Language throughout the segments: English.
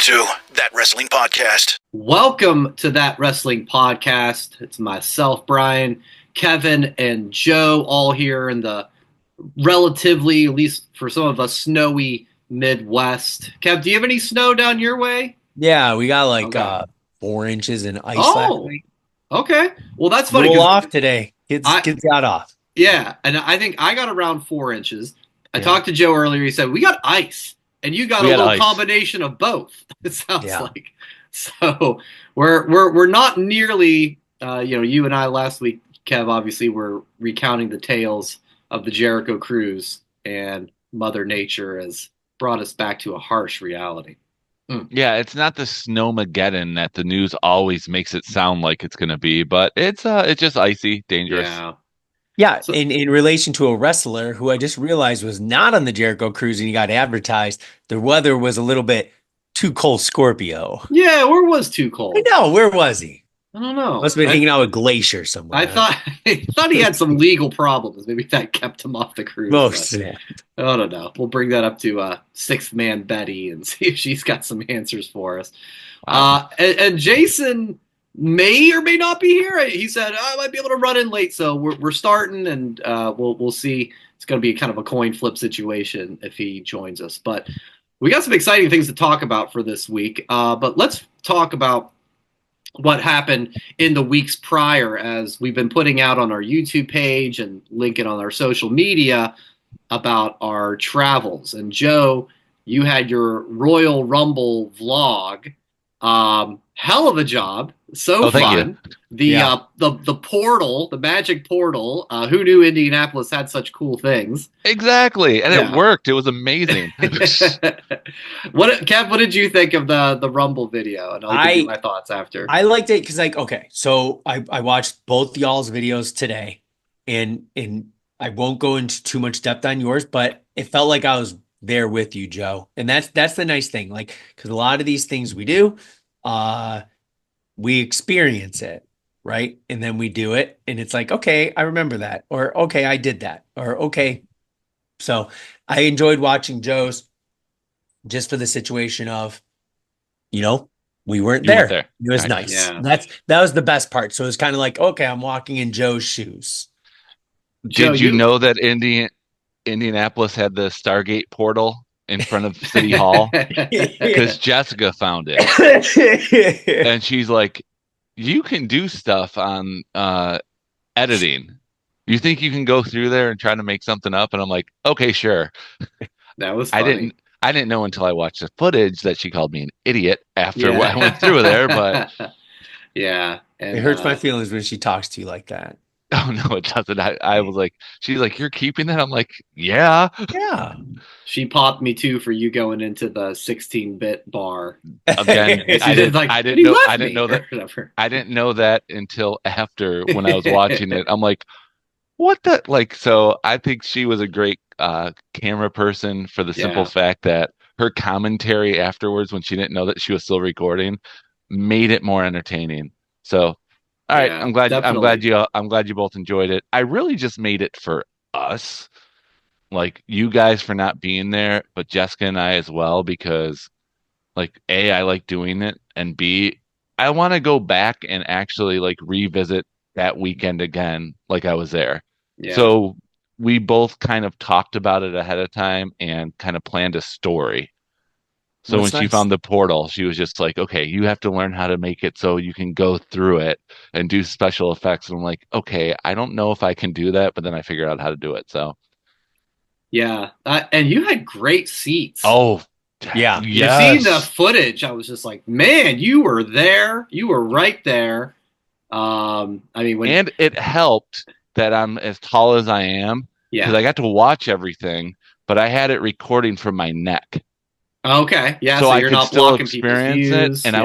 to That Wrestling Podcast. Welcome to That Wrestling Podcast. It's myself, Brian, Kevin, and Joe, all here in the relatively, at least for some of us, snowy Midwest. Kev, do you have any snow down your way? Yeah, we got 4 inches in ice last week. Okay. Well, that's funny. Roll off today. Kids got off. Yeah, and I think I got around 4 inches. I talked to Joe earlier. He said, we got ice. And you got a little combination of both. It sounds like. So we're not nearly. You and I last week, Kev, obviously were recounting the tales of the Jericho Cruise, and Mother Nature has brought us back to a harsh reality. Yeah, it's not the snowmageddon that the news always makes it sound like it's going to be, but it's just icy, dangerous. Yeah, so, in relation to a wrestler who I just realized was not on the Jericho Cruise and he got advertised, the weather was a little bit too cold Scorpio. Yeah, where was too cold? I know, where was he? I don't know. Must have been hanging out with Glacier somewhere. I thought he had some legal problems. Maybe that kept him off the cruise. I don't know. We'll bring that up to Sixth Man Betty and see if she's got some answers for us. Wow. And Jason may or may not be here. He said I might be able to run in late, so we're starting, and we'll see. It's going to be kind of a coin flip situation if he joins us. But we got some exciting things to talk about for this week. But let's talk about what happened in the weeks prior, as we've been putting out on our YouTube page and linking on our social media about our travels. And Joe, you had your Royal Rumble vlog. Hell of a job. So fun. The portal, the magic portal. Who knew Indianapolis had such cool things? Exactly. And it worked. It was amazing. Kev, what did you think of the Rumble video? And I'll give you my thoughts after. I liked it because so I watched both y'all's videos today, and I won't go into too much depth on yours, but it felt like I was there with you, Joe. And that's the nice thing. Because a lot of these things we do, we experience it, right? And then we do it, and it's like, okay, I remember that, or okay, I did that, or okay. So I enjoyed watching Joe's just for the situation of, we weren't there. It was nice. Yeah. That was the best part. So it was kind of like, okay, I'm walking in Joe's shoes. Did you know that Indianapolis had the Stargate portal in front of City Hall? Because Jessica found it. And she's like, you can do stuff on editing. You think you can go through there and try to make something up? And I'm like, okay, sure. That was funny. I didn't know until I watched the footage that she called me an idiot after what I went through there, but yeah. And, it hurts my feelings when she talks to you like that. Oh, no, it doesn't. I was like, she's like, you're keeping that? I'm like, yeah. Yeah. She popped me too for you going into the 16-bit bar. Again, I didn't know that until after when I was watching it. I'm like, what the? So I think she was a great camera person for the simple fact that her commentary afterwards, when she didn't know that she was still recording, made it more entertaining. So, all right, I'm glad you both enjoyed it. I really just made it for us, like you guys for not being there, but Jessica and I as well, because A, I like doing it, and B, I want to go back and actually revisit that weekend again, like I was there. Yeah. So we both kind of talked about it ahead of time and kind of planned a story. So when she found the portal, she was just like, okay, you have to learn how to make it so you can go through it and do special effects. And I'm like, okay, I don't know if I can do that, but then I figured out how to do it. So. Yeah. And you had great seats. Oh, yeah. Yes. You've seen the footage. I was just like, man, you were there. You were right there. And it helped that I'm as tall as I am. Yeah. Because I got to watch everything, but I had it recording from my neck. Okay, yeah, so I could still experience it, and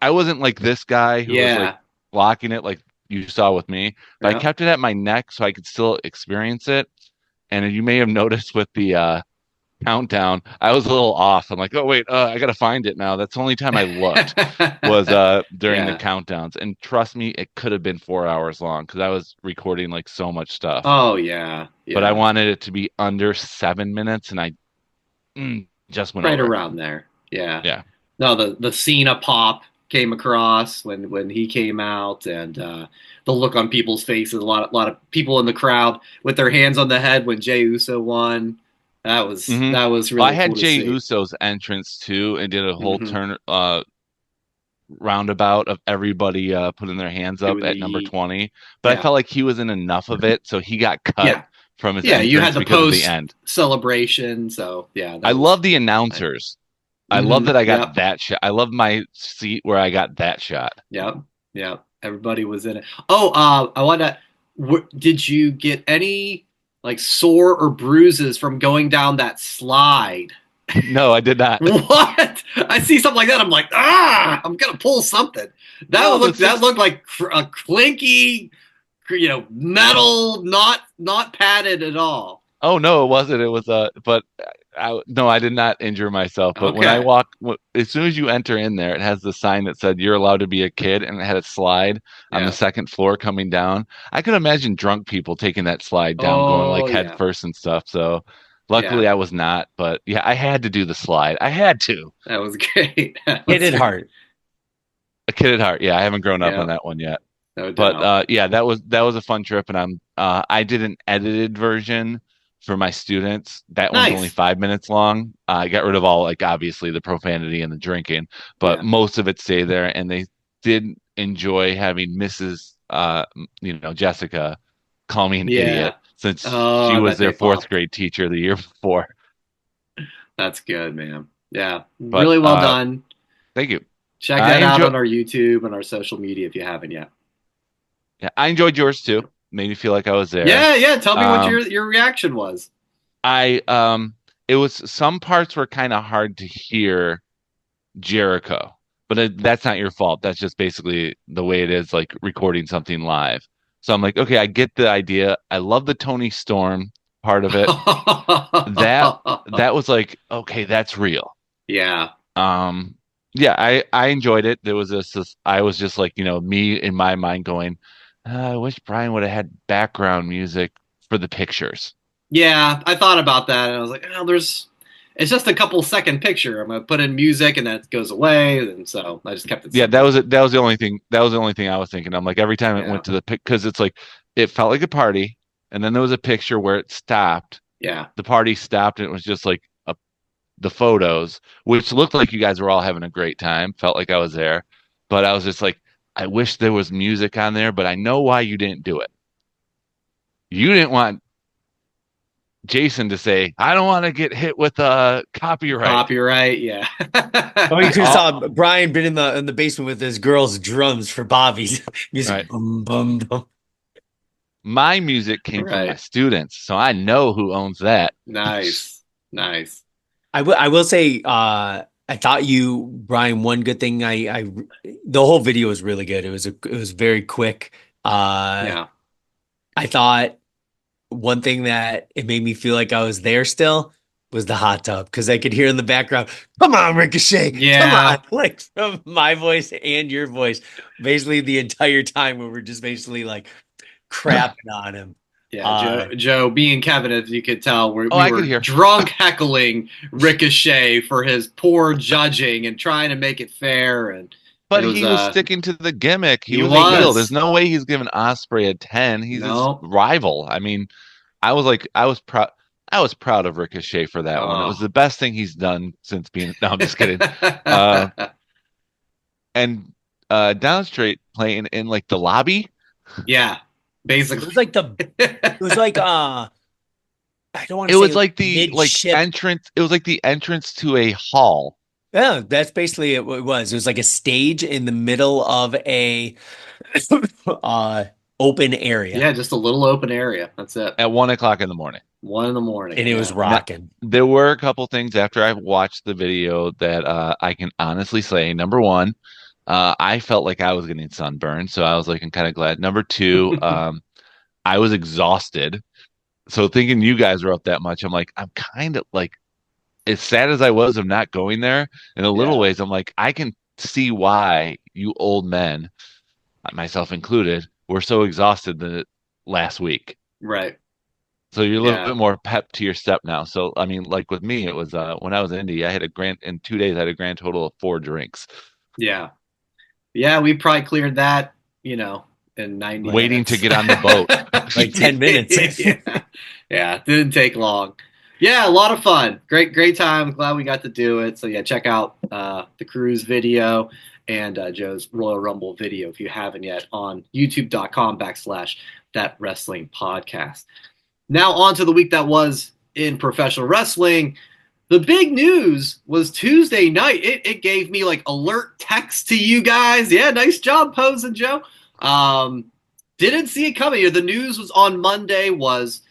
I wasn't like this guy who was blocking it like you saw with me, but I kept it at my neck so I could still experience it. And you may have noticed with the countdown, I was a little off. I'm like, oh wait, I gotta find it now. That's the only time I looked was during the countdowns. And trust me, it could have been 4 hours long because I was recording so much stuff. Oh yeah. But I wanted it to be under 7 minutes, and I just went right over around there. Yeah. Yeah. No, the Cena pop came across when he came out, and the look on people's faces. A lot of people in the crowd with their hands on the head when Jey Uso won. That was really I had cool to Jey see. Uso's entrance too, and did a whole Mm-hmm. turn roundabout of everybody putting their hands up Doing at number the 20. But I felt like he wasn't enough of it, so he got cut from his you had entrance the because of the post end. celebration, so yeah, I love the announcers. I love that I got that shot. I love my seat where I got that shot. Yep. Everybody was in it. Oh, I want to. Did you get any like sore or bruises from going down that slide? No, I did not. What? I see something like that. I'm like, I'm gonna pull something. That looked like a clinky, metal, not padded at all. Oh no, it wasn't. It was but I did not injure myself. But when I Okay. walk, as soon as you enter in there, it has the sign that said you're allowed to be a kid, and it had a slide on the second floor coming down. I could imagine drunk people taking that slide down, going like head first and stuff. So luckily I was not. But yeah, I had to do the slide. I had to. That was great. Kid at heart. A kid at heart. Yeah, I haven't grown up on that one yet. No doubt. But yeah, that was a fun trip, and I did an edited version for my students. That one's only 5 minutes long. I got rid of all, like, obviously the profanity and the drinking, but most of it stayed there, and they did enjoy having Mrs. Jessica call me an idiot, since she was their fourth grade teacher the year before. That's good, man. Yeah, but, really well done. Thank you. Check that out on our YouTube and our social media if you haven't yet. Yeah, I enjoyed yours too. Made me feel like I was there. Yeah. Tell me what your reaction was. It was, some parts were kind of hard to hear Jericho, but that's not your fault. That's just basically the way it is, like recording something live. So I'm like, okay, I get the idea. I love the Tony Storm part of it. that was like, okay, that's real. Yeah. Yeah, I enjoyed it. There was I was just like, me in my mind going, I wish Brian would have had background music for the pictures. Yeah, I thought about that, and I was like, it's just a couple second picture. I'm gonna put in music, and then it goes away, and so I just kept it. Yeah, that was the only thing. That was the only thing I was thinking. I'm like, every time it went to the pic, because it's like, it felt like a party, and then there was a picture where it stopped. Yeah, the party stopped, and it was just like the photos, which looked like you guys were all having a great time. Felt like I was there, but I was just like, I wish there was music on there, but I know why you didn't do it. You didn't want Jason to say, I don't want to get hit with a copyright. Copyright, yeah. Oh, you could have saw Brian been in the basement with his girls' drums for Bobby's music. Right. Bum, bum, bum. My music came from my students, so I know who owns that. Nice. I will say, I thought you, Brian, one good thing, the whole video was really good. It was very quick. I thought one thing that it made me feel like I was there still was the hot tub, because I could hear in the background, "Come on, Ricochet, come on!" Like from my voice and your voice, basically the entire time we were just basically like crapping on him. Yeah, Joe, being Kevin, as you could tell, we were drunk heckling Ricochet for his poor judging and trying to make it fair. But he was sticking to the gimmick. He was a heel. There's no way he's giving Ospreay a 10. He's his rival. I mean, I was proud. I was proud of Ricochet for that one. It was the best thing he's done since being. No, I'm just kidding. And Downstraight playing in like the lobby. Yeah. Basically, it was like I don't want to. It was like the entrance. It was like the entrance to a hall. Yeah, that's basically it. It was like a stage in the middle of a open area. Yeah, just a little open area. That's it. At 1 o'clock in the morning. 1 in the morning, and it was rocking. Now, there were a couple things after I watched the video that I can honestly say. Number one, I felt like I was getting sunburned, so I was like, I'm kind of glad. Number two, I was exhausted. So thinking you guys were up that much, I'm like, I'm kind of like, as sad as I was of not going there, in a little ways, I'm like, I can see why you old men, myself included, were so exhausted the last week. Right. So you're a little bit more pep to your step now. So I mean, like with me, it was when I was in Indy, I had in 2 days, I had a grand total of 4 drinks. Yeah. Yeah, we probably cleared that, in 90 waiting minutes. to get on the boat. Like 10 minutes. Yeah, didn't take long. Yeah, a lot of fun. Great time. Glad we got to do it. So yeah, check out the cruise video and Joe's Royal Rumble video if you haven't yet on youtube.com/That Wrestling Podcast. Now on to the week that was in professional wrestling. The big news was Tuesday night. It gave me like alert text to you guys. Yeah, nice job posing, Joe. Didn't see it coming. The news was on Monday was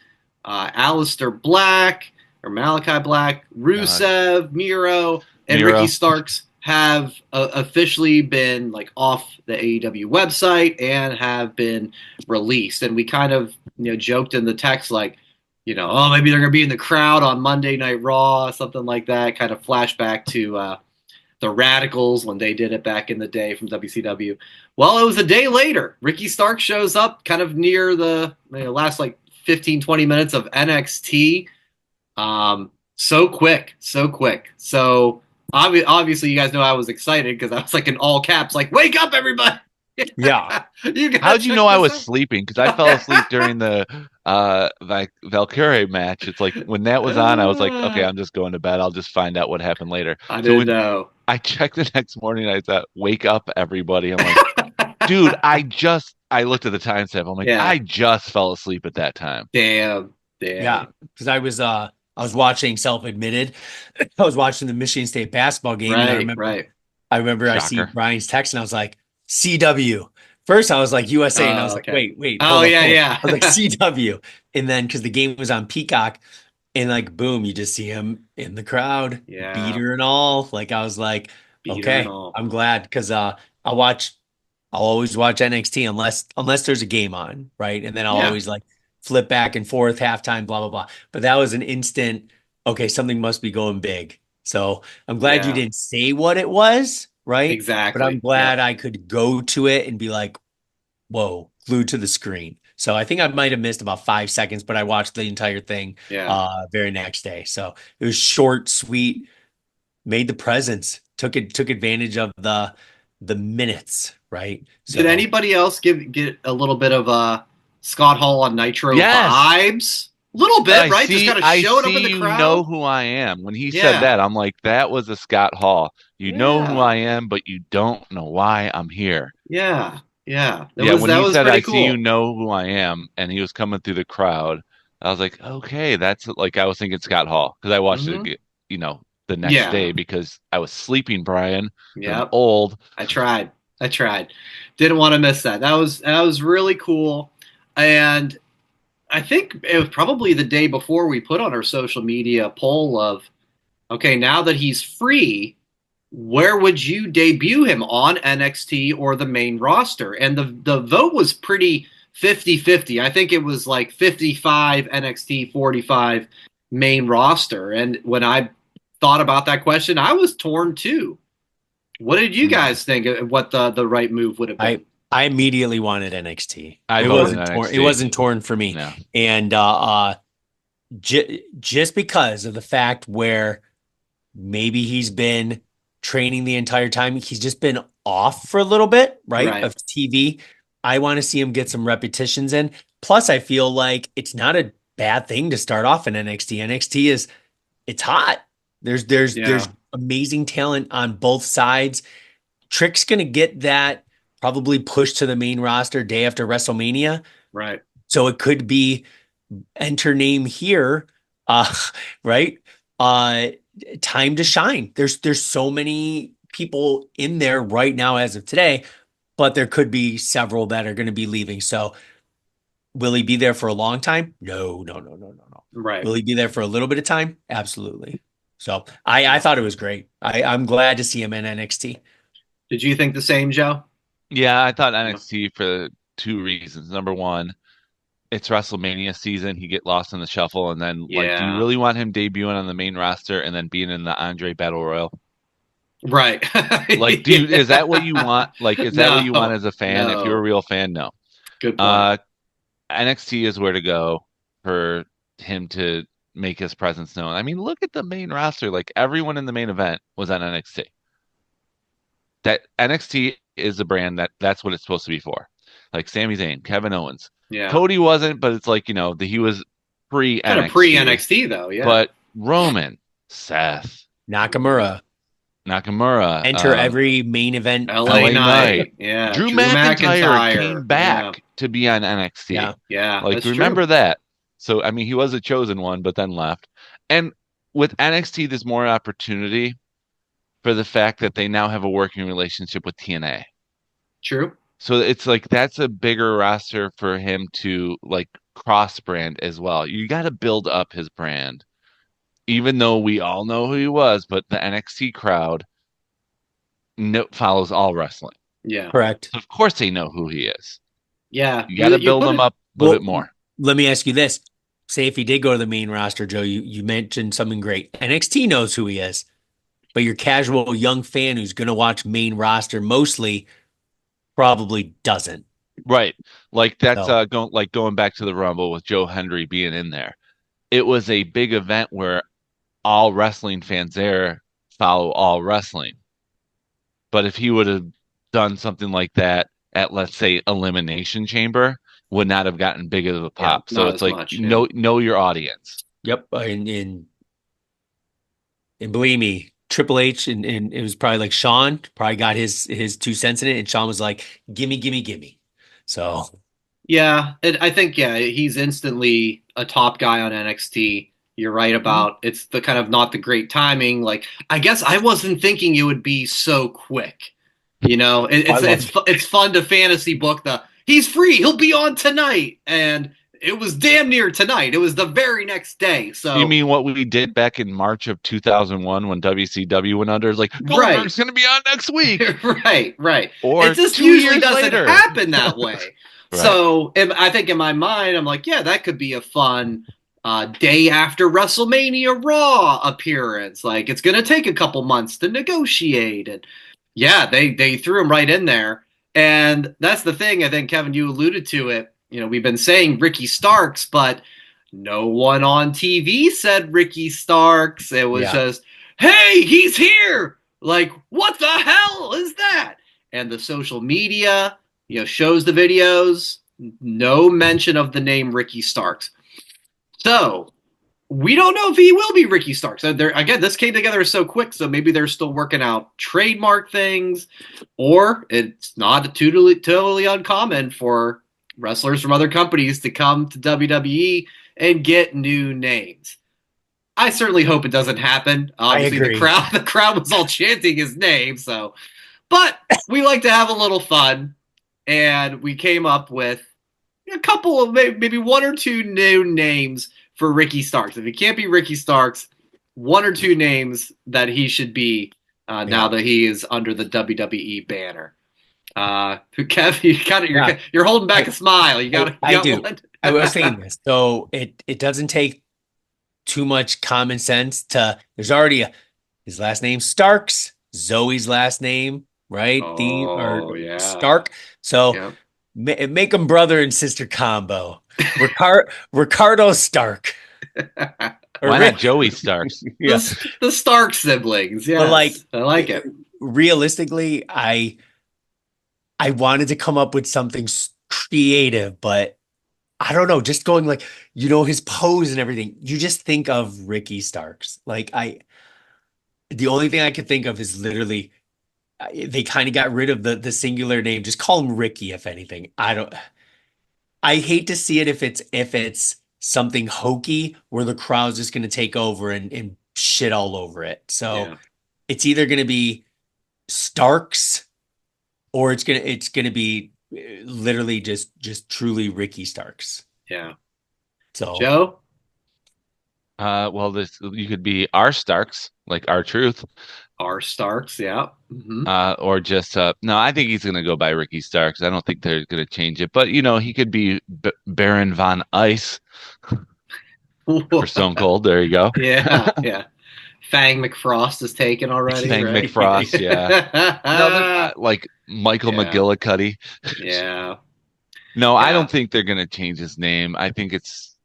Aleister Black or Malachi Black, Rusev, Miro, and Ricky Starks have officially been like off the AEW website and have been released. And we kind of joked in the text like, oh, maybe they're going to be in the crowd on Monday Night Raw, something like that. Kind of flashback to the Radicals when they did it back in the day from WCW. Well, it was a day later. Ricky Stark shows up kind of near the last like 15, 20 minutes of NXT. So quick. So obviously you guys know I was excited because I was like in all caps, like, wake up, everybody. Yeah. How'd you know I was sleeping? Because I fell asleep during the Valkyrie match. It's like when that was on, I was like, okay, I'm just going to bed. I'll just find out what happened later. I didn't know. I checked the next morning. I thought, wake up, everybody. I'm like, dude, I looked at the timestamp. I'm like, I just fell asleep at that time. Damn. Yeah, because I was watching Self-Admitted. I was watching the Michigan State basketball game. Right, and I remember Shocker. I see Brian's text and I was like, CW. First, I was like USA, and I was like, wait. Yeah. I was like CW, and then because the game was on Peacock, and like boom, you just see him in the crowd, beater and all. Like I was like, okay, I'm glad because I'll always watch NXT unless there's a game on, right? And then I'll always like flip back and forth, halftime, blah blah blah. But that was an instant. Okay, something must be going big. So I'm glad you didn't say what it was. Right? Exactly. But I'm glad I could go to it and be like, whoa, glued to the screen. So I think I might have missed about 5 seconds, but I watched the entire thing very next day. So it was short, sweet, made the presence, took advantage of the minutes, right? So, did anybody else get a little bit of Scott Hall on Nitro vibes? A little bit, right? Just kind of showing up in the crowd. You know who I am. When he said that, I'm like, that was a Scott Hall. You know who I am, but you don't know why I'm here. Yeah. When he said, I see you know who I am, and he was coming through the crowd, I was like, okay, that's like, I was thinking Scott Hall, because I watched it, the next day, because I was sleeping, Brian. I'm old. I tried. Didn't want to miss that. That was really cool. And I think it was probably the day before we put on our social media poll of, okay, now that he's free, where would you debut him on NXT or the main roster? And the vote was pretty 50-50. I think it was like 55 NXT, 45 main roster. And when I thought about that question, I was torn too. What did you guys think of what the right move would have been? I immediately wanted NXT. It wasn't torn for me. No. And just because of the fact where maybe he's been training the entire time, he's just been off for a little bit, right? Of TV. I want to see him get some repetitions in. Plus, I feel like it's not a bad thing to start off in NXT. NXT it's hot. There's amazing talent on both sides. Trick's gonna get that probably pushed to the main roster day after WrestleMania. Right. So it could be enter name here, right? Time to shine. There's so many people in there right now as of today, but there could be several that are going to be leaving. So will he be there for a long time? No. Right. Will he be there for a little bit of time? Absolutely. So I thought it was great. I'm glad to see him in NXT. Did you think the same, Joe? Yeah, I thought NXT for 2 reasons. Number one, it's WrestleMania season. He get lost in the shuffle, and then do you really want him debuting on the main roster and then being in the Andre Battle Royal? Right. Like, dude, is that what you want? Like, is that what you want as a fan? No. If you're a real fan, no. Good point. NXT is where to go for him to make his presence known. I mean, look at the main roster. Like everyone in the main event was on NXT. That NXT is a brand that's what it's supposed to be for. Like Sami Zayn, Kevin Owens. Yeah. Cody wasn't, but it's like, he was pre-NXT. Kind of pre-NXT though, yeah. But Roman, Seth, Nakamura. Enter every main event. LA Knight. Yeah. Drew McIntyre came back to be on NXT. Yeah. Like, remember that. So, I mean, he was a chosen one, but then left. And with NXT, there's more opportunity for the fact that they now have a working relationship with TNA. True. So it's like that's a bigger roster for him to like cross brand as well. You got to build up his brand. Even though we all know who he was, but the NXT crowd follows all wrestling. Yeah. Correct. So of course they know who he is. Yeah. You got to build him up a little bit more. Let me ask you this. Say if he did go to the main roster, Joe, you mentioned something great. NXT knows who he is, but your casual young fan who's going to watch main roster mostly probably doesn't. Right. Like that's going back to the Rumble with Joe Hendry being in there. It was a big event where all wrestling fans there follow all wrestling. But if he would have done something like that at, let's say, Elimination Chamber, would not have gotten big of a pop. So it's like, know your audience. Yep. And believe me, Triple H and it was probably like Sean probably got his 2 cents in it, and Sean was like, gimme. So yeah, I think he's instantly a top guy on NXT. You're right about it's the kind of not the great timing. Like, I guess I wasn't thinking it would be so quick. It's fun to fantasy book he's free, he'll be on tonight, and it was damn near tonight. It was the very next day. So you mean what we did back in March of 2001 when WCW went under? It's like Goldberg's going to be on next week. Right. Or it just 2 usually years doesn't later. happen that way. Right. So I think in my mind, I'm like, that could be a fun day after WrestleMania Raw appearance. Like, it's going to take a couple months to negotiate. And they threw him right in there. And that's the thing. I think, Kevin, you alluded to it. We've been saying Ricky Starks, but no one on TV said Ricky Starks. It was just, hey, he's here. Like, what the hell is that? And the social media, shows the videos. No mention of the name Ricky Starks. So we don't know if he will be Ricky Starks. Again, this came together so quick, so maybe they're still working out trademark things, or it's not totally uncommon for wrestlers from other companies to come to WWE and get new names. I certainly hope it doesn't happen. Obviously, the crowd was all chanting his name, but we like to have a little fun, and we came up with a couple of maybe 1 or 2 new names for Ricky Starks. If he can't be Ricky Starks, 1 or 2 names that he should be now that he is under the WWE banner. Kev, you're holding back a smile. I do. I was saying this. So it doesn't take too much common sense there's already his last name Starks, Zoe's last name, right? Stark. So make them brother and sister combo. Ricardo Stark. Why not Joey Starks? The Stark siblings. Yeah, I like it. Realistically, I wanted to come up with something creative, but I don't know. Just going like, his pose and everything. You just think of Ricky Starks. Like the only thing I could think of is literally they kind of got rid of the singular name. Just call him Ricky, if anything. I hate to see it if it's something hokey where the crowd's just going to take over and shit all over it. So it's either going to be Starks or it's going to be literally just truly Ricky Starks. Yeah. So Joe? Well, you could be R Starks, like R-Truth. R Starks, yeah. Mm-hmm. Or just no, I think he's going to go by Ricky Starks. I don't think they're going to change it. But he could be Baron Von Ice for Stone Cold. There you go. Yeah. Fang McFrost is taken already. Fang right? McFrost, yeah. Like Michael McGillicuddy. Yeah. No, I don't think they're going to change his name. I think it's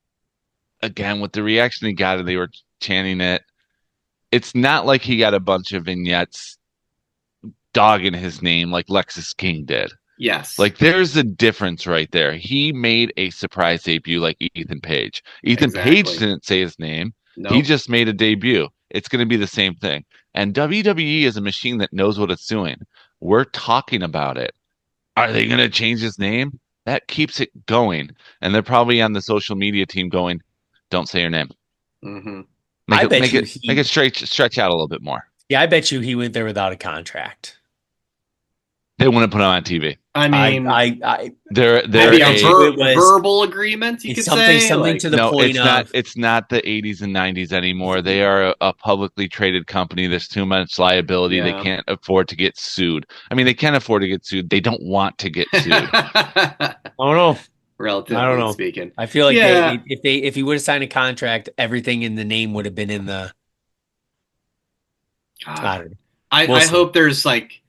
again, with the reaction he got, and they were chanting it, it's not like he got a bunch of vignettes dogging his name like Lexis King did. Yes. Like, there's a difference right there. He made a surprise debut like Ethan Page. Ethan Page didn't say his name. Nope. He just made a debut. It's going to be the same thing. And WWE is a machine that knows what it's doing. We're talking about it. Are they going to change his name? That keeps it going. And they're probably on the social media team going, don't say your name. Mm-hmm. Make it stretch out a little bit more. Yeah, I bet you he went there without a contract. They wouldn't put him on TV. I mean, they're a verbal agreement. You could say something like, to the point it's not the 80s and 90s anymore. They are a publicly traded company. There's too much liability. Yeah. They can't afford to get sued. I mean, they can afford to get sued. They don't want to get sued. I don't know. Relatively speaking, I feel like if he would have signed a contract, everything in the name would have been in the. I hope there's like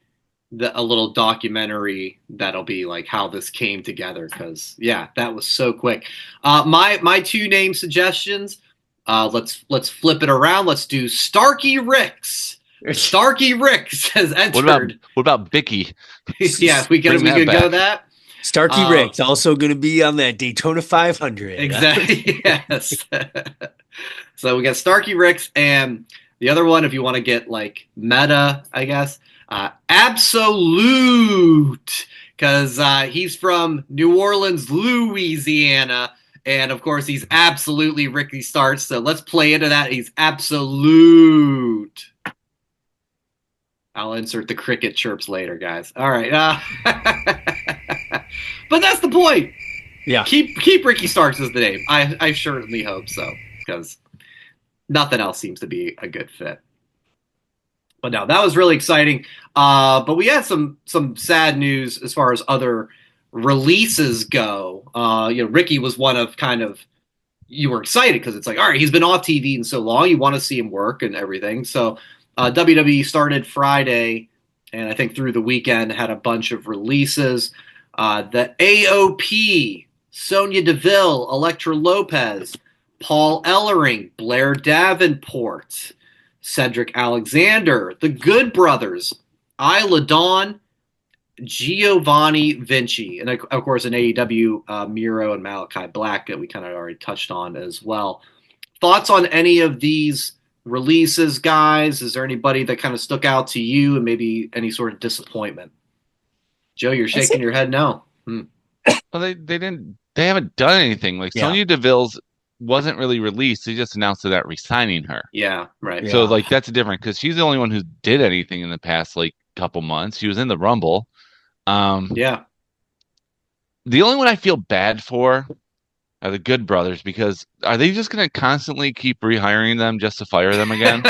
a little documentary that'll be like how this came together, because that was so quick. My 2 name suggestions. Let's flip it around. Let's do Starkey Ricks. Starkey Ricks has entered. What about Vicky? Yeah, we could go that. Starkey Ricks also going to be on that Daytona 500. Exactly. Yes. So we got Starkey Ricks, and the other one, if you want to get like meta, I guess, Absolute, because he's from New Orleans, Louisiana, and of course he's absolutely Ricky Starks. So let's play into that. He's absolute. I'll insert the cricket chirps later, guys. All right. But that's the point. Yeah. Keep Ricky Starks as the name. I certainly hope so, because nothing else seems to be a good fit. But no, that was really exciting. But we had some sad news as far as other releases go. Ricky was one of you were excited because it's like, all right, he's been off TV in so long. You want to see him work and everything. So WWE started Friday, and I think through the weekend had a bunch of releases. The AOP, Sonya Deville, Elektra Lopez, Paul Ellering, Blair Davenport, Cedric Alexander, the Good Brothers, Isla Dawn, Giovanni Vinci, and of course in AEW, Miro and Malachi Black that we kind of already touched on as well. Thoughts on any of these releases, guys? Is there anybody that kind of stuck out to you and maybe any sort of disappointment? Joe, you're shaking your head no. Well, they haven't done anything. Like Sonya Deville's wasn't really released. They just announced that re-signing her. Yeah, right. So like that's different because she's the only one who did anything in the past like couple months. She was in the Rumble. The only one I feel bad for are the Good Brothers, because are they just going to constantly keep rehiring them just to fire them again?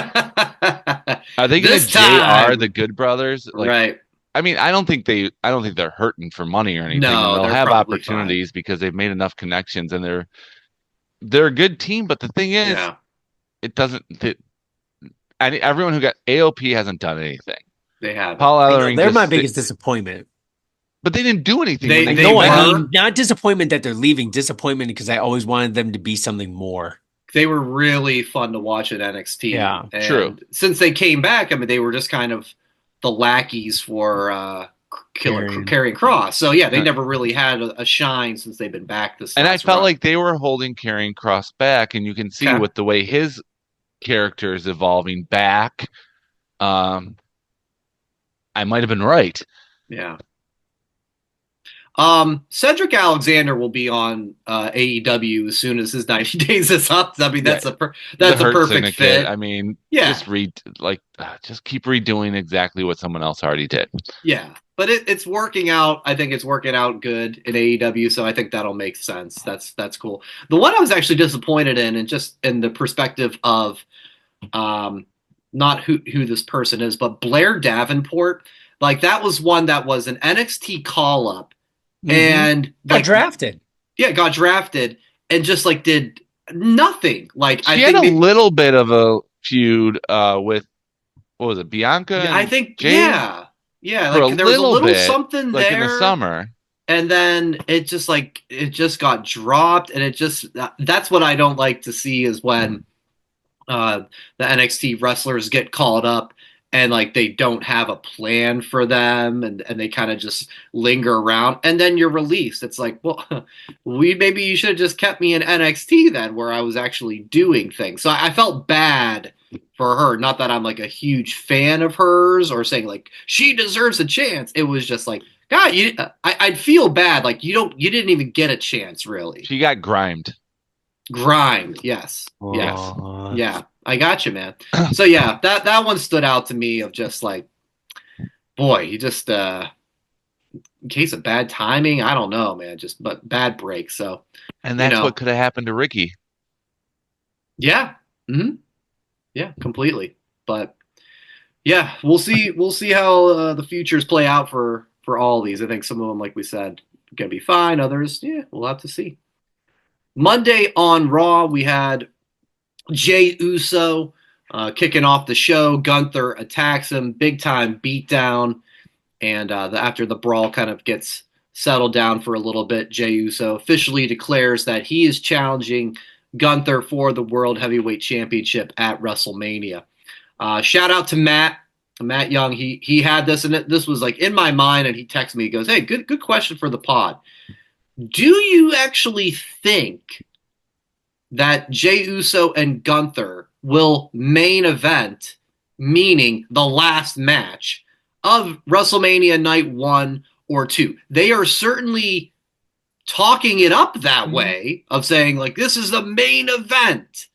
Are they going to JR the Good Brothers? Like, right. I mean, I don't think they're hurting for money or anything. No, they'll have opportunities because they've made enough connections, and they're a good team. But the thing is, it doesn't. Everyone who got AOP hasn't done anything. They have. Paul Ellering, they're my biggest disappointment. But they didn't do anything. I mean, not disappointment that they're leaving. Disappointment because I always wanted them to be something more. They were really fun to watch at NXT. Yeah, and true. Since they came back, I mean, they were just kind of the lackeys for Karrion Kross. So yeah, they never really had a shine since they've been back. And I felt like they were holding Karrion Kross back, and you can see with the way his character is evolving back. I might have been right. Yeah. Cedric Alexander will be on AEW as soon as his 90 days is up. I mean, that's a perfect fit. I mean, just keep redoing exactly what someone else already did. Yeah, but it's working out. I think it's working out good in AEW, so I think that'll make sense. That's cool. The one I was actually disappointed in, and just in the perspective of not who this person is, but Blair Davenport. Like, that was one that was an NXT call-up. And got drafted. Yeah, got drafted and just like did nothing. Like, she had a little bit of a feud with, what was it, Bianca? I think Jade? yeah. Like there was a little bit, something like there in the summer. and then it just got dropped, and that's what I don't like to see is when the NXT wrestlers get called up and like they don't have a plan for them, and they kind of just linger around, and then you're released. It's like, well, maybe you should have just kept me in NXT then, where I was actually doing things. So I felt bad for her. Not that I'm like a huge fan of hers or saying like she deserves a chance. It was just like, God, I'd feel bad. Like you didn't even get a chance, really. She got grimed. Yes. Yeah. I got you, man. So yeah, that one stood out to me of just like, boy, you just in case of bad timing, I don't know, man, but bad break. So, and that's what could have happened to Ricky. Yeah. Mm-hmm. Yeah, completely. But yeah, we'll see how the futures play out for all these. I think some of them, like we said, are gonna be fine. Others, yeah, we'll have to see. Monday on Raw, we had Jey Uso kicking off the show. Gunther attacks him, big time beatdown, and after the brawl kind of gets settled down for a little bit, Jey Uso officially declares that he is challenging Gunther for the World Heavyweight Championship at WrestleMania. Shout out to Matt Young. He had this, and this was like in my mind, and he texted me. He goes, "Hey, good question for the pod. Do you actually think that Jey Uso and Gunther will main event, meaning the last match of WrestleMania Night 1 or 2? They are certainly talking it up that way, of saying like this is the main event.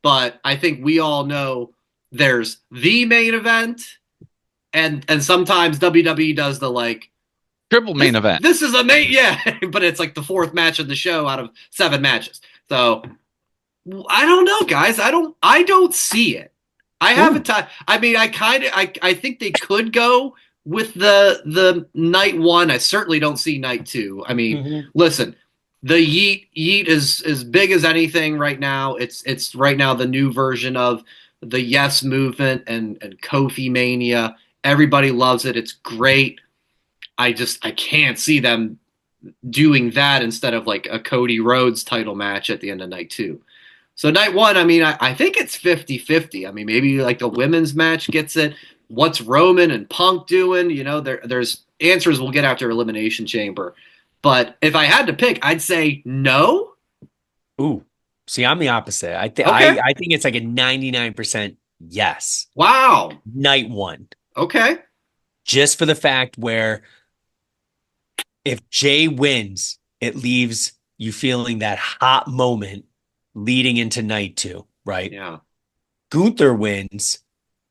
But I think we all know there's the main event, and sometimes WWE does the like triple main event. This is a main, yeah, but it's like the fourth match of the show out of 7 matches. So I don't know, guys. I don't see it. I haven't. I mean, I think they could go with the night 1. I certainly don't see night 2. I mean, listen, the yeet is as big as anything right now. It's right now the new version of the Yes movement and Kofi Mania. Everybody loves it. It's great. I can't see them doing that instead of like a Cody Rhodes title match at the end of night 2. So night 1, I mean, I think it's 50-50. I mean, maybe like the women's match gets it. What's Roman and Punk doing? You know, there's answers we'll get after Elimination Chamber. But if I had to pick, I'd say no. Ooh, see, I'm the opposite. I think it's like a 99% yes. Wow. Night 1. Okay. Just for the fact where if Jey wins, it leaves you feeling that hot moment leading into night 2, right? Yeah. Gunther wins,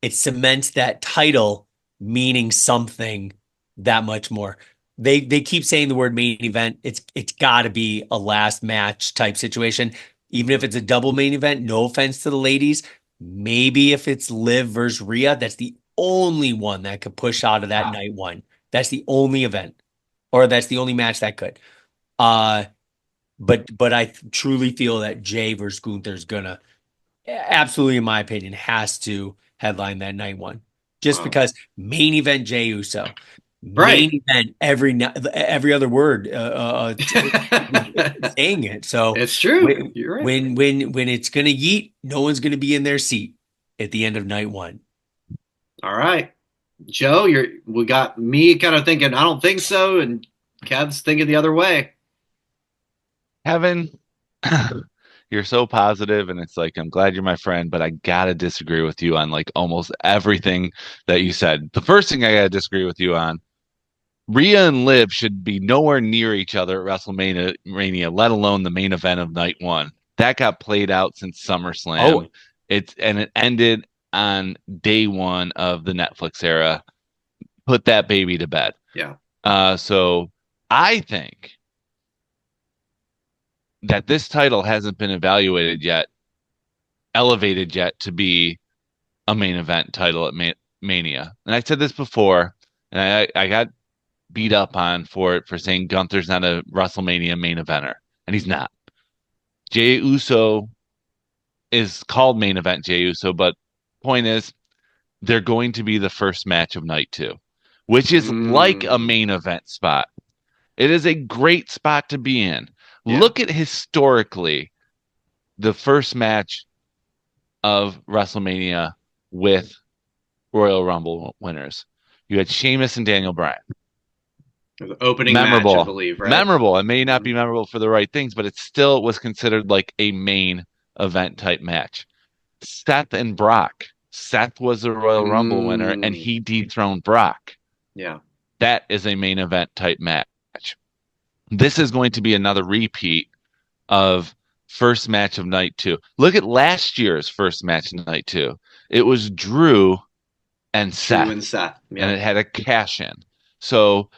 it cements that title meaning something that much more. They keep saying the word main event. It's got to be a last match type situation. Even if it's a double main event, no offense to the ladies, maybe if it's Liv versus Rhea, that's the only one that could push out of that night 1. That's the only event, or that's the only match that could. But I truly feel that Jey versus Gunther is gonna, absolutely, in my opinion, has to headline that night 1, just because main event Jey Uso, right? Main event every other word saying it. So it's true. You're right. When it's gonna yeet, no one's gonna be in their seat at the end of night 1. All right, Joe, we got me kind of thinking I don't think so, and Kev's thinking the other way. Kevin, you're so positive, and it's like I'm glad you're my friend, but I gotta disagree with you on like almost everything that you said. The first thing I gotta disagree with you on: Rhea and Liv should be nowhere near each other at WrestleMania, let alone the main event of night 1. That got played out since SummerSlam. It ended on day 1 of the Netflix era. Put that baby to bed. Yeah. So I think that this title hasn't been elevated yet to be a main event title at Mania. And I said this before, and I got beat up on for saying Gunther's not a WrestleMania main eventer, and he's not. Jey Uso is called main event Jey Uso, but point is they're going to be the first match of night 2, which is like a main event spot. It is a great spot to be in. Yeah. Look at historically the first match of WrestleMania with Royal Rumble winners. You had Sheamus and Daniel Bryan. The opening memorable. match, I believe, right? Memorable. It may not be memorable for the right things, but it still was considered like a main event type match. Seth and Brock. Seth was the Royal Rumble winner, and he dethroned Brock. Yeah. That is a main event type match. This is going to be another repeat of first match of night 2. Look at last year's first match of night 2. It was Drew and Seth. Yeah. And it had a cash in. So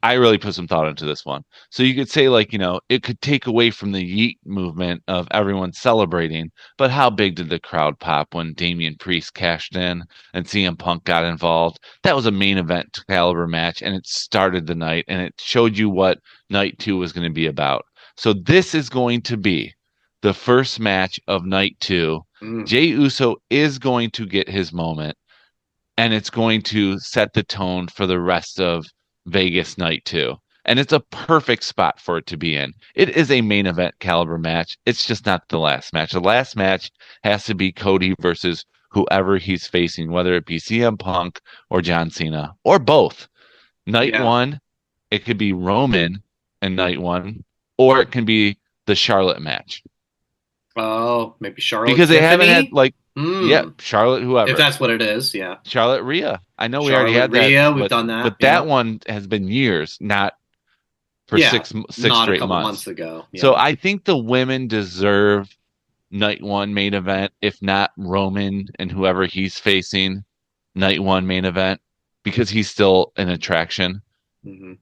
I really put some thought into this one. So you could say, like, it could take away from the yeet movement of everyone celebrating, but how big did the crowd pop when Damian Priest cashed in and CM Punk got involved? That was a main event caliber match, and it started the night, and it showed you what night 2 was going to be about. So this is going to be the first match of night 2. Jey Uso is going to get his moment, and it's going to set the tone for the rest of Vegas night 2. And it's a perfect spot for it to be in. It is a main event caliber match. It's just not the last match. The last match has to be Cody versus whoever he's facing, whether it be CM Punk or John Cena or both. Night 1, it could be Roman in night 1, or it can be the Charlotte match. Oh, maybe Charlotte. Because they haven't had Charlotte, whoever. If that's what it is, yeah. Charlotte Rhea. I know we Charlotte, already had Rhea, that. we've done that. But that one has been years, not for six not straight a couple months. months ago. Yeah. So I think the women deserve night 1 main event, if not Roman and whoever he's facing night 1 main event, because he's still an attraction.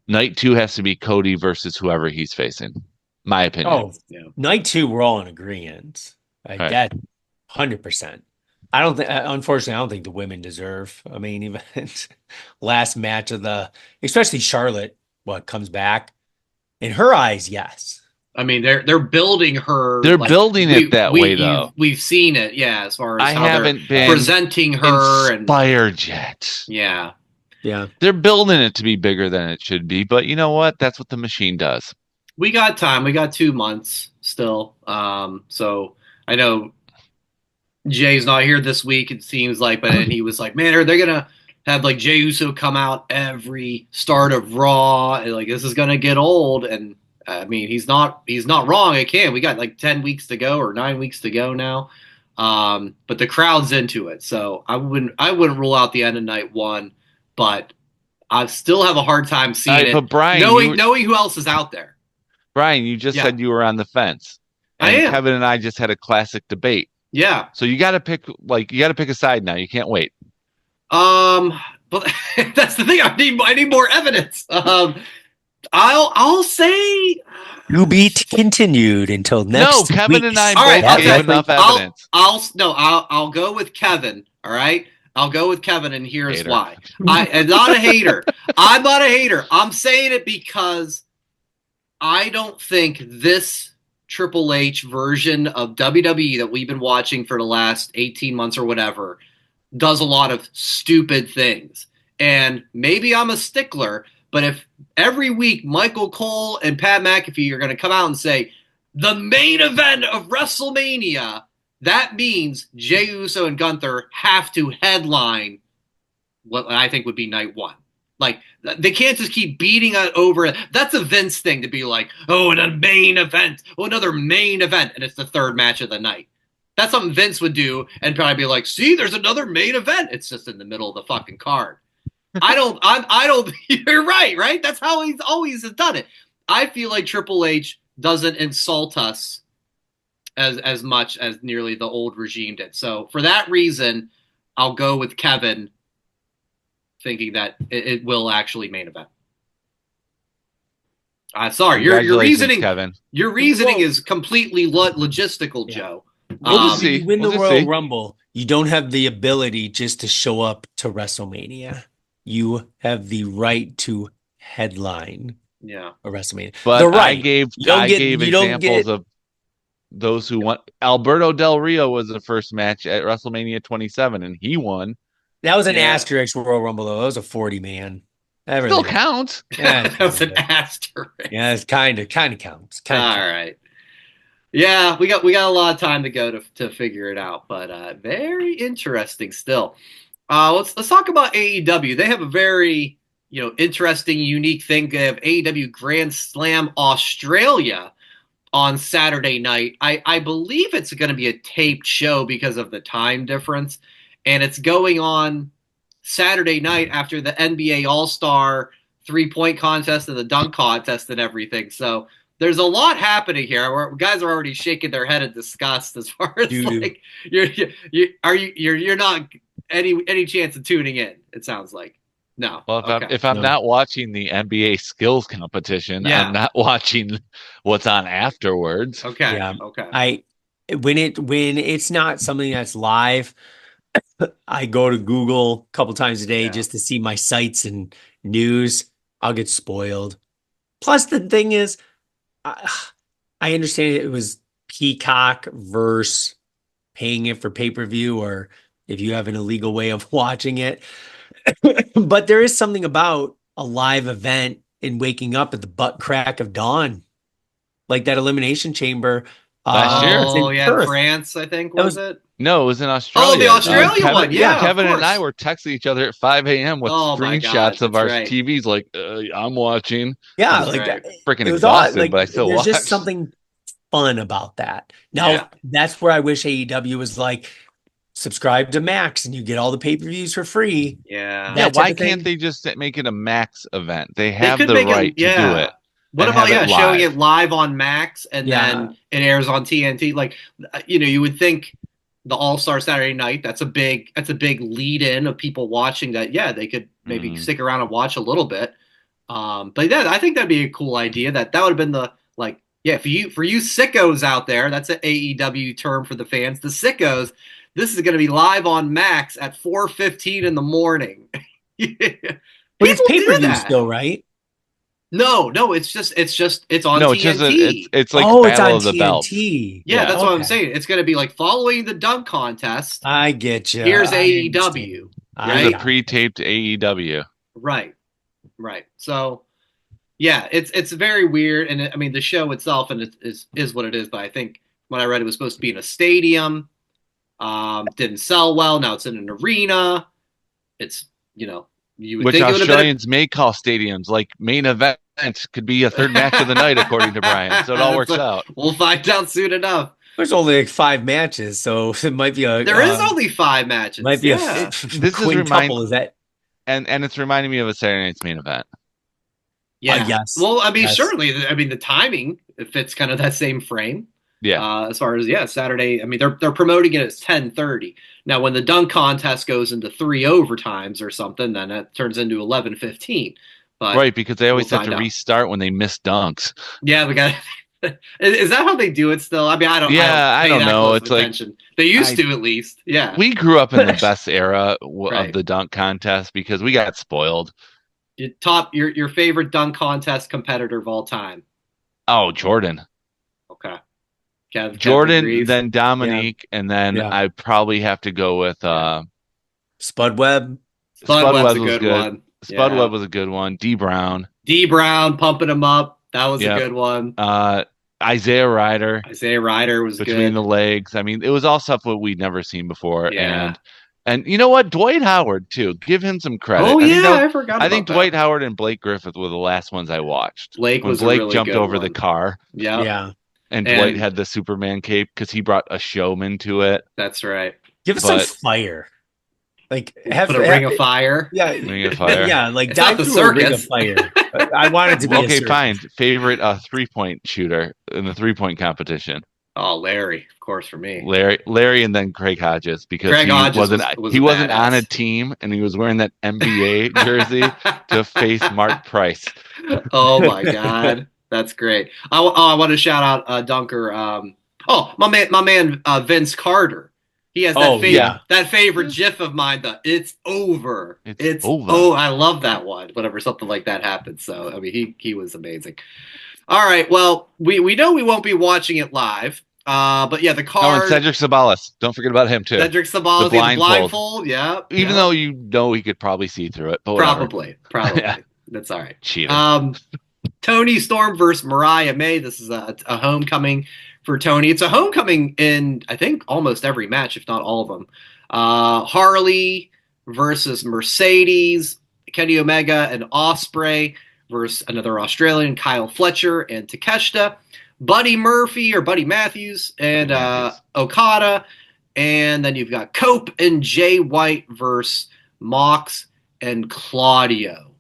Night 2 has to be Cody versus whoever he's facing. My opinion. Oh, yeah. Night 2, we're all in agreement. That 100%. Unfortunately, I don't think the women deserve a main event. Last match of especially Charlotte, comes back. In her eyes, yes. I mean, they're building her. They're building it that way, though. We've seen it, as far as how haven't they're been presenting her inspired yet. Yeah. They're building it to be bigger than it should be, but you know what? That's what the machine does. We got time. We got 2 months still. So I know Jay's not here this week, it seems like, but he was like, man, are they gonna have like Jey Uso come out every start of Raw? And, like, this is gonna get old. And I mean, he's not wrong. It can. We got like 10 weeks to go or 9 weeks to go now. But the crowd's into it, so I wouldn't rule out the end of night 1, but I still have a hard time seeing it. But Brian, knowing who else is out there. Brian, you just said you were on the fence. And I am. Kevin and I just had a classic debate. Yeah. So you got to pick a side now. You can't wait. But that's the thing. I need more evidence. I'll say to be continued until next. No, Kevin week. and I both have enough evidence. I'll go with Kevin. All right. I'll go with Kevin, and here's why. I'm not a hater. I'm not a hater. I'm saying it because I don't think this Triple H version of WWE that we've been watching for the last 18 months or whatever does a lot of stupid things. And maybe I'm a stickler, but if every week Michael Cole and Pat McAfee are going to come out and say, the main event of WrestleMania, that means Jey Uso and Gunther have to headline what I think would be night 1. Like, they can't just keep beating it over. That's a Vince thing to be like, oh, and a main event. Oh, another main event. And it's the 3rd match of the night. That's something Vince would do and probably be like, see, there's another main event. It's just in the middle of the fucking card. I don't, you're right? That's how he's always done it. I feel like Triple H doesn't insult us as much as nearly the old regime did. So for that reason, I'll go with Kevin, thinking that it will actually main event. Sorry, your reasoning, Kevin. Your reasoning is completely logistical, Joe. We'll see. You win the Royal Rumble, you don't have the ability just to show up to WrestleMania. You have the right to headline a WrestleMania. But I gave examples of those who won. Alberto Del Rio was the first match at WrestleMania 27, and he won. That was an asterisk Royal Rumble, though. That was a 40-man. Still counts. Yeah, that was an asterisk. Yeah, it's kind of counts. All right. Yeah, we got a lot of time to go to figure it out, but very interesting still. Let's talk about AEW. They have a very interesting, unique thing. They have AEW Grand Slam Australia on Saturday night. I believe it's going to be a taped show because of the time difference, and it's going on Saturday night after the NBA All-Star 3-point contest and the dunk contest and everything. So there's a lot happening here. Where guys are already shaking their head in disgust as far as like you're not any chance of tuning in. It sounds like. No. Well, if I'm not watching the NBA skills competition, I'm not watching what's on afterwards. Okay. Yeah. Okay. When it's not something that's live, I go to Google a couple times a day just to see my sites and news. I'll get spoiled. Plus, the thing is, I understand it was Peacock versus paying it for pay-per-view, or if you have an illegal way of watching it. But there is something about a live event and waking up at the butt crack of dawn, like that Elimination Chamber last year. Oh yeah, France, I think was it? No, it was in Australia. Oh, the Australia one. Yeah, Kevin and I were texting each other at 5 a.m. with screenshots of our TVs. Like, I'm watching. Yeah, freaking exhausted, like, but I still watch. There's just something fun about that. Now, that's where I wish AEW was like, subscribe to Max and you get all the pay-per-views for free. Yeah. Why can't they just make it a Max event? They have the right to do it. What about showing it live on Max and then it airs on TNT? Like, you would think the All-Star Saturday night, that's a big lead-in of people watching that. Yeah, they could maybe stick around and watch a little bit. But yeah, I think that'd be a cool idea. That would have been for you sickos out there, that's an AEW term for the fans. The sickos, this is going to be live on Max at 4:15 in the morning. But it's pay-per-view still, right? No, it's on TNT. It's like Battle of the Belts. Yeah, that's what I'm saying. It's going to be like following the dunk contest. I get you. Here's AEW. Here's a pre-taped AEW. Right. So, yeah, it's very weird, and I mean the show itself and it is what it is. But I think when I read it was supposed to be in a stadium, didn't sell well. Now it's in an arena. It's you would which think Australians may call stadiums, like main event could be a third match of the night, according to Brian. So it all works out. We'll find out soon enough. There's only like 5 matches, so it might be There is only 5 matches. Might be this quintuple. Is that? And it's reminding me of a Saturday Night's Main Event. Yeah. Yes. Well, I mean, certainly. I mean, the timing fits kind of that same frame. Yeah. As far as Saturday. I mean, they're promoting it as 10:30. Now, when the dunk contest goes into 3 overtimes or something, then it turns into 11:15. Right, because they always have to restart when they miss dunks. Yeah, we got. Is that how they do it still? I mean, I don't. Yeah, I don't know. It's attention. Like they used to, at least. Yeah, we grew up in the best era of the dunk contest because we got spoiled. Your favorite dunk contest competitor of all time? Oh, Jordan. Okay. Jordan, then Dominique, and then I'd probably have to go with Spud Webb. Spud Webb's a good one. Spud Webb was a good one. D Brown, pumping him up. That was a good one. Isaiah Ryder. Was between good. the legs. I mean, it was all stuff that we'd never seen before. Yeah. And you know what? Dwight Howard too. Give him some credit. Oh I forgot. I think Dwight Howard and Blake Griffith were the last ones I watched. Blake really jumped over the car. Yeah. And Dwight had the Superman cape because he brought a showman to it. That's right. Give us some fire. Like put a ring of fire. Yeah, ring of fire. Yeah, like it's dive through a ring of fire. I wanted to be okay. Fine. Favorite 3-point shooter in the 3-point competition. Oh, Larry, of course, for me. Larry, and then Craig Hodges because he wasn't on a team and he was wearing that NBA jersey to face Mark Price. Oh my God, that's great. I want to shout out Dunker. My man Vince Carter. He has that favorite GIF of mine. It's over. It's over. Oh, I love that one. Whenever something like that happens. So I mean, he was amazing. All right. Well, we know we won't be watching it live. But yeah, the card. Oh, and Cedric Sabalas. Don't forget about him too. Cedric Sabalas, the blindfold. Yeah. Even though he could probably see through it, but probably. That's all right. Cheater. Toni Storm versus Mariah May. This is a homecoming for Toni. It's a homecoming in, I think, almost every match, if not all of them. Harley versus Mercedes, Kenny Omega and Ospreay versus another Australian, Kyle Fletcher and Takeshita, Buddy Murphy or Buddy Matthews and Okada. And then you've got Cope and Jay White versus Mox and Claudio.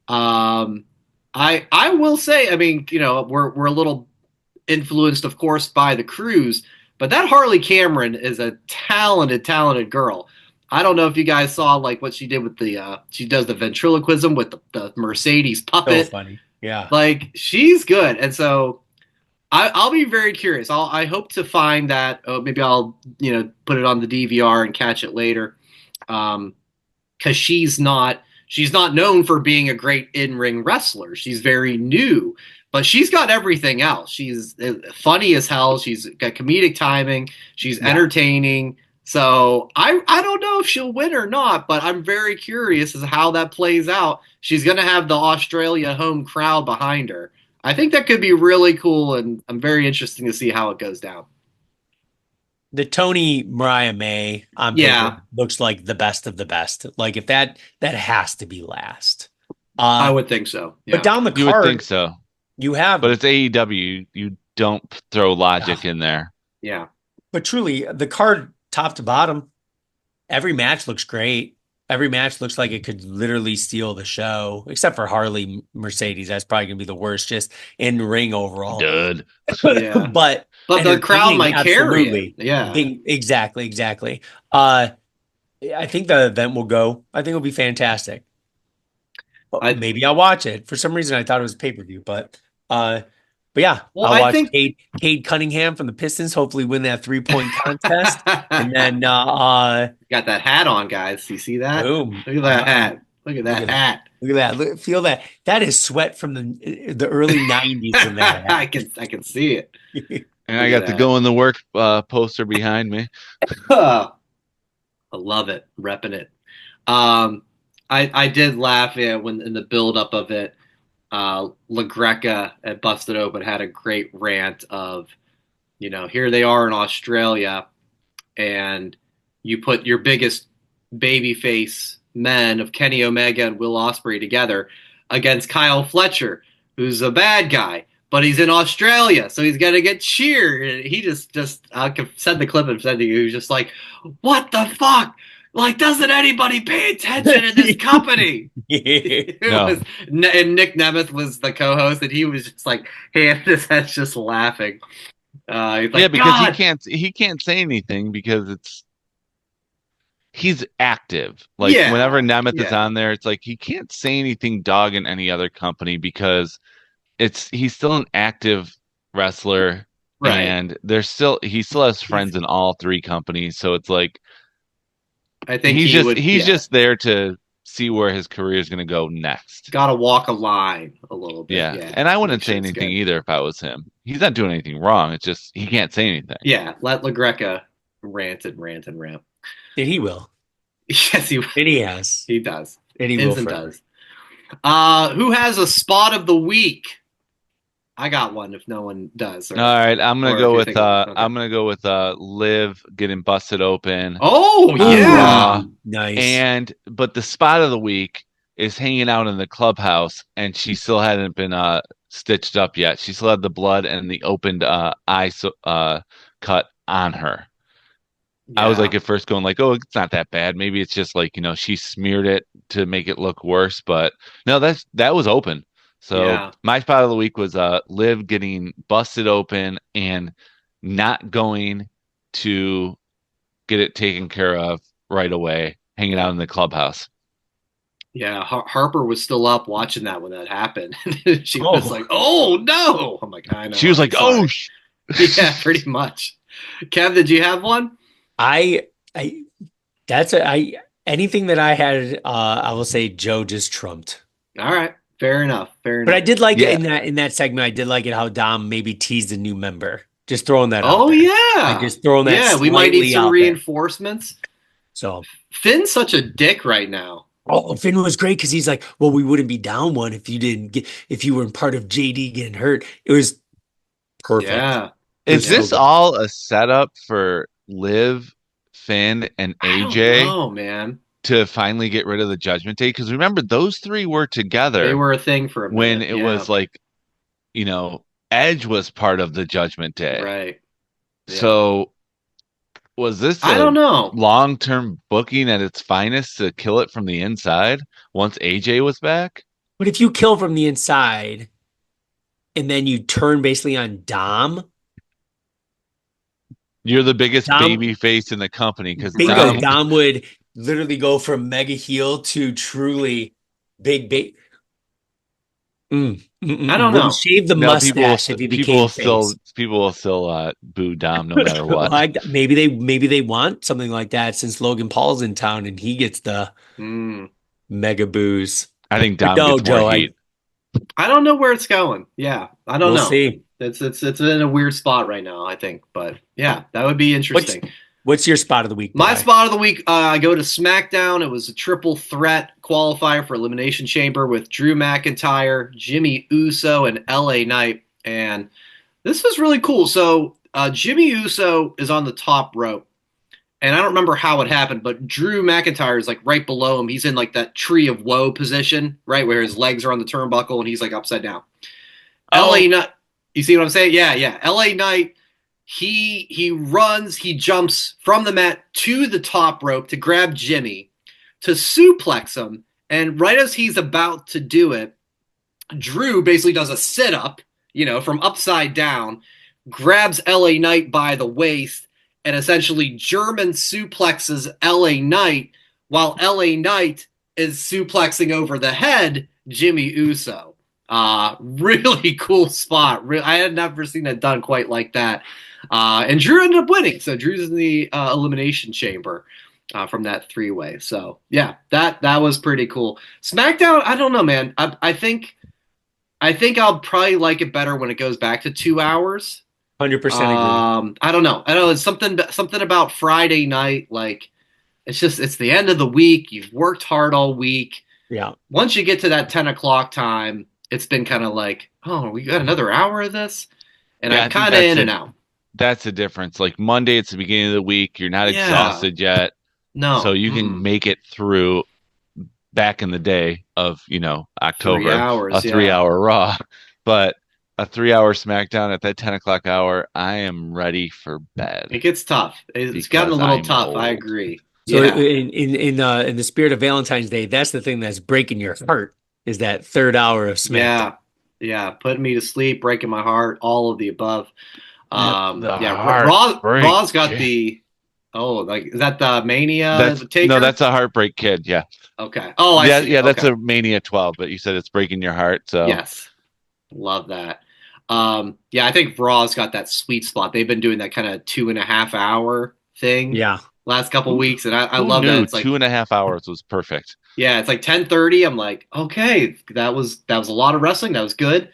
I will say, I mean, you know, we're a little influenced, of course, by the Cruise, but that Harley Cameron is a talented girl. I don't know if you guys saw like what she did with she does the ventriloquism with the Mercedes puppet. So funny. Yeah. Like she's good. And so I'll be very curious. I hope to find that. Maybe I'll, you know, put it on the DVR and catch it later. Cause she's not known for being a great in-ring wrestler. She's very new, but she's got everything else. She's funny as hell. She's got comedic timing. She's entertaining. So I don't know if she'll win or not, but I'm very curious as to how that plays out. She's going to have the Australia home crowd behind her. I think that could be really cool, and I'm very interested to see how it goes down. The Toni Mariah May on paper looks like the best of the best. Like if that has to be last. I would think so. Yeah. But down the card, you would think so. You have, but it's AEW. You don't throw logic in there. Yeah. But truly, the card top to bottom, every match looks great. Every match looks like it could literally steal the show, except for Harley Mercedes. That's probably gonna be the worst, just in ring overall. Good. Yeah. but the crowd might carry it. Yeah. Exactly. I think the event will go. I think it'll be fantastic. Maybe I'll watch it. For some reason, I thought it was pay-per-view, but yeah, well, I'll watch Cade Cunningham from the Pistons hopefully win that 3-point contest, and then got that hat on, guys. You see that? Boom! Look at that hat. Look at that hat. Look at that. Feel that. That is sweat from the early '90s in that hat. I can see it. And I got the Go in the Work poster behind me. I love it. Repping it. I did laugh when in the build-up of it. LaGreca at Busted Open had a great rant of, you know, here they are in Australia, and you put your biggest babyface men of Kenny Omega and Will Ospreay together against Kyle Fletcher, who's a bad guy, but he's in Australia, so he's gonna get cheered. And he just I can send the clip and send to you. He was just like, "What the fuck? Like, doesn't anybody pay attention in this company?" No. And Nick Nemeth was the co-host, and he was just like, hand his head, just laughing. He's like, yeah, because God! he can't say anything because he's active. Like whenever Nemeth is on there, it's like he can't say anything dogging any other company because he's still an active wrestler, right? And he still has friends in all three companies, so it's like. I think he's just there to see where his career is going to go next. Got to walk a line a little bit. Yeah. And I wouldn't say anything either if I was him. He's not doing anything wrong. It's just he can't say anything. Yeah, let LaGreca rant. And he will. Yes, he will. And he has. He does. And he will. Does. Who has a spot of the week? I got one if no one does. All right, I'm gonna go with I'm gonna go with Liv getting busted open. Oh yeah, nice. But the spot of the week is hanging out in the clubhouse, and she still hadn't been stitched up yet. She still had the blood and the opened eye cut on her. Yeah. I was like at first going like, oh, it's not that bad. Maybe it's just like, you know, she smeared it to make it look worse. But no, that was open. So my spot of the week was Liv getting busted open and not going to get it taken care of right away, hanging out in the clubhouse. Yeah, Harper was still up watching that when that happened. She was like, "Oh no!" I'm like, "I know." She was like, "Oh." Yeah, pretty much. Kev, did you have one? Anything that I had, I will say Joe just trumped. All right. Fair enough. But I did like it in that segment. I did like it how Dom maybe teased a new member. Just throwing that out. Oh there. Yeah. Just throwing that. Yeah, we might need some reinforcements. So Finn's such a dick right now. Oh, Finn was great because he's like, well, we wouldn't be down one if you weren't part of JD getting hurt. It was perfect. Yeah. Is this all a setup for Liv, Finn, and AJ? I don't know, man. To finally get rid of the Judgment Day? Because remember, those three were together. They were a thing for a minute. When it was like, Edge was part of the Judgment Day. Right. Yeah. So was this I don't know. long-term booking at its finest to kill it from the inside once AJ was back? But if you kill from the inside and then you turn basically on Dom, you're the biggest baby face in the company because Dom would literally go from mega heel to truly big. I don't know. Shave the mustache if he became face. People will still boo Dom no matter what. Maybe they want something like that since Logan Paul's in town and he gets the mega boos. I think Dom gets more heat. I don't know where it's going. Yeah, I don't know. We'll see. It's in a weird spot right now, I think. But yeah, that would be interesting. What's your spot of the week? My spot of the week, I go to SmackDown. It was a triple threat qualifier for Elimination Chamber with Drew McIntyre, Jimmy Uso, and LA Knight. And this was really cool. So Jimmy Uso is on the top rope. And I don't remember how it happened, but Drew McIntyre is like right below him. He's in like that tree of woe position, right, where his legs are on the turnbuckle and he's like upside down. LA Knight, you see what I'm saying? Yeah. LA Knight, he runs, he jumps from the mat to the top rope to grab Jimmy, to suplex him. And right as he's about to do it, Drew basically does a sit-up, from upside down, grabs LA Knight by the waist, and essentially German suplexes LA Knight while LA Knight is suplexing over the head Jimmy Uso. Really cool spot. I had never seen it done quite like that. And Drew ended up winning. So Drew's in the Elimination Chamber from that three-way. So yeah, that was pretty cool. SmackDown, I don't know, man. I think I'll probably like it better when it goes back to 2 hours. 100% agree. I don't know. It's something about Friday night. Like, it's the end of the week. You've worked hard all week. Yeah. Once you get to that 10 o'clock time, it's been kind of like, oh, we got another hour of this? And I'm kind of in and out. That's the difference. Like Monday, it's the beginning of the week. You're not exhausted yet. No. So you can make it through back in the day of, October, 3 hours, a 3 hour Raw. But a 3 hour SmackDown at that 10 o'clock hour, I am ready for bed. It gets tough. It's gotten a little tough. Old. I agree. So in the spirit of Valentine's Day, that's the thing that's breaking your heart is that third hour of SmackDown. Yeah. Putting me to sleep, breaking my heart, all of the above. Raw's got the is that the Mania? No, that's a Heartbreak Kid. Yeah. Okay. Oh, I see. Yeah, that's a Mania 12. But you said it's breaking your heart. So yes, love that. I think Raw's got that sweet spot. They've been doing that kind of 2.5 hour thing. Yeah. Last couple of weeks, and I love that. It's like 2.5 hours was perfect. Yeah, it's like 10:30. I'm like, okay, that was a lot of wrestling. That was good.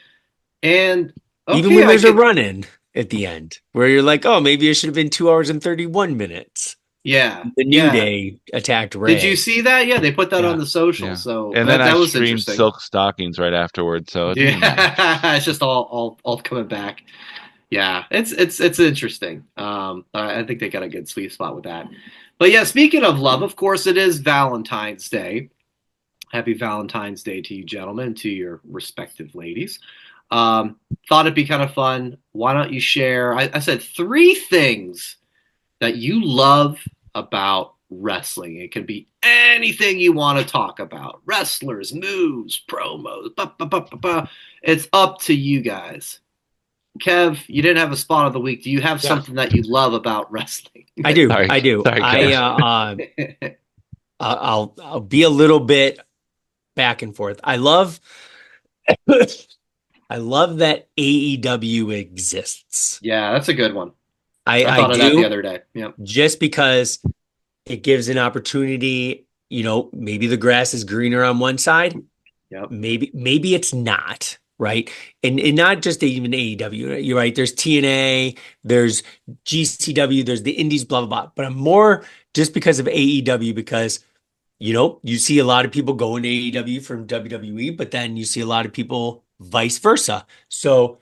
And even when there's a run-in at the end where you're like, oh, maybe it should have been 2 hours and 31 minutes. Yeah. The New Day attacked Ray. Did you see that? Yeah, they put that on the social. Yeah. So and then I streamed Silk Stockings right afterwards. So it's just all coming back. Yeah, it's interesting. I think they got a good sweet spot with that. But yeah, speaking of love, of course, it is Valentine's Day. Happy Valentine's Day to you, gentlemen, to your respective ladies. Thought it'd be kind of fun. Why don't you share? I said 3 things that you love about wrestling. It can be anything you want to talk about. Wrestlers, moves, promos. It's up to you guys. Kev, you didn't have a spot of the week. Do you have something that you love about wrestling? I do. Sorry, I do. Sorry, I'll be a little bit back and forth. I love that AEW exists. Yeah, that's a good one. I thought of do, that the other day. Yeah. Just because it gives an opportunity, maybe the grass is greener on one side. Yep. Maybe it's not, right? And not just even AEW. You're right. There's TNA, there's GCW, there's the Indies, blah, blah, blah. But I'm more just because of AEW because, you see a lot of people going to AEW from WWE, but then you see a lot of people vice versa. So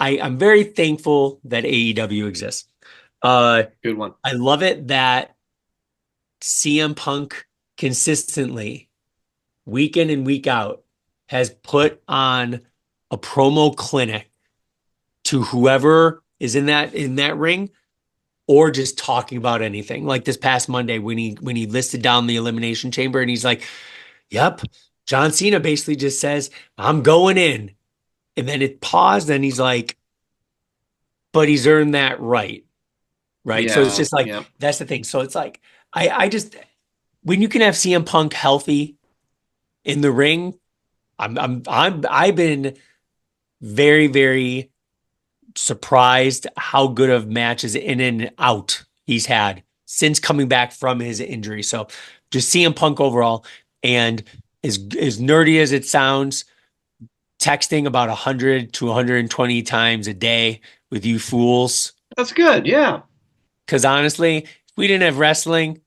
I'm very thankful that AEW exists. Good one. I love it that CM Punk consistently, week in and week out, has put on a promo clinic to whoever is in that ring, or just talking about anything. Like this past Monday when he listed down the Elimination Chamber and he's like, "Yep, John Cena basically just says, I'm going in." And then it paused and he's like, "But he's earned that right." Right. So it's just like, that's the thing. So it's like, I just, when you can have CM Punk healthy in the ring, I've been very, very surprised how good of matches in and out he's had since coming back from his injury. So just CM Punk overall, and as nerdy as it sounds, texting about 100 to 120 times a day with you fools. That's good. Yeah. Because honestly, if we didn't have wrestling,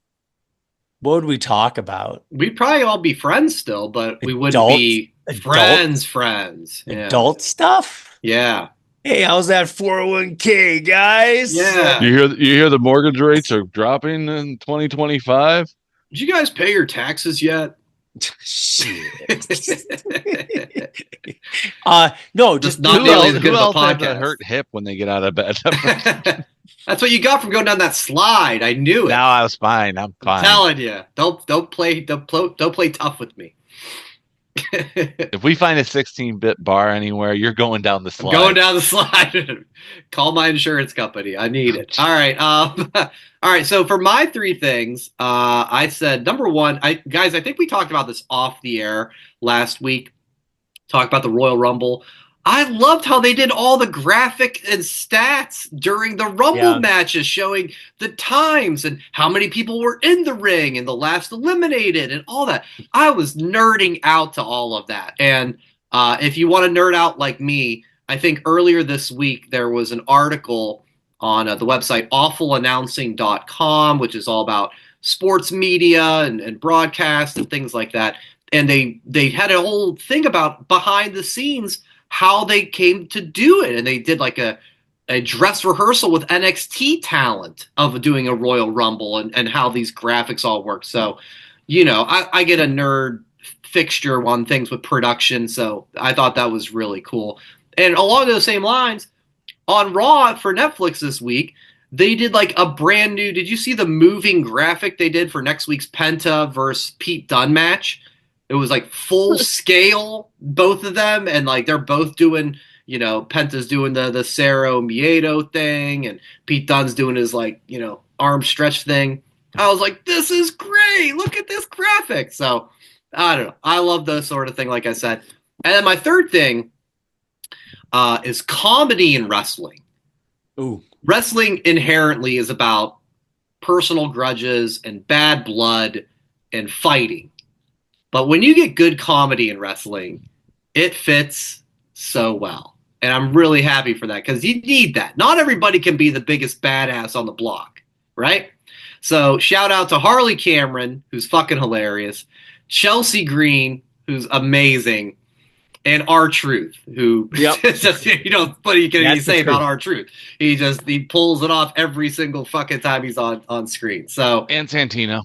what would we talk about? We'd probably all be friends still, but we wouldn't be friends. Yeah. Adult stuff? Yeah. Hey, how's that 401k, guys? Yeah. You hear the mortgage rates are dropping in 2025? Did you guys pay your taxes yet? Shit. No, just not who else has a hurt hip when they get out of bed? That's what you got from going down that slide. I knew it. No, I was fine. I'm fine. I'm telling you, don't play tough with me. If we find a 16-bit bar anywhere, you're going down the slide. I'm going down the slide. Call my insurance company. I need it. All right. All right. So for my three things, I said number one. Guys, I think we talked about this off the air last week. Talked about the Royal Rumble. I loved how they did all the graphic and stats during the Rumble matches, showing the times and how many people were in the ring and the last eliminated and all that. I was nerding out to all of that. And if you want to nerd out like me, I think earlier this week there was an article on the website awfulannouncing.com, which is all about sports media and broadcast and things like that. And they had a whole thing about behind the scenes how they came to do it. And they did like a dress rehearsal with NXT talent of doing a Royal Rumble and how these graphics all work. So, I get a nerd fixture on things with production. So I thought that was really cool. And along those same lines, on Raw for Netflix this week, they did like a brand new, did you see the moving graphic they did for next week's Penta versus Pete Dunne match? It was like full scale, both of them, and like they're both doing, Penta's doing the Cerro Miedo thing, and Pete Dunne's doing his arm stretch thing. I was like, this is great. Look at this graphic. So I don't know. I love those sort of thing, like I said. And then my third thing is comedy in wrestling. Ooh. Wrestling inherently is about personal grudges and bad blood and fighting. But when you get good comedy in wrestling, it fits so well. And I'm really happy for that because you need that. Not everybody can be the biggest badass on the block, right? So shout out to Harley Cameron, who's fucking hilarious, Chelsea Green, who's amazing, and R-Truth, who just, what are you going to say about R-Truth? He pulls it off every single fucking time he's on screen. So and Santino.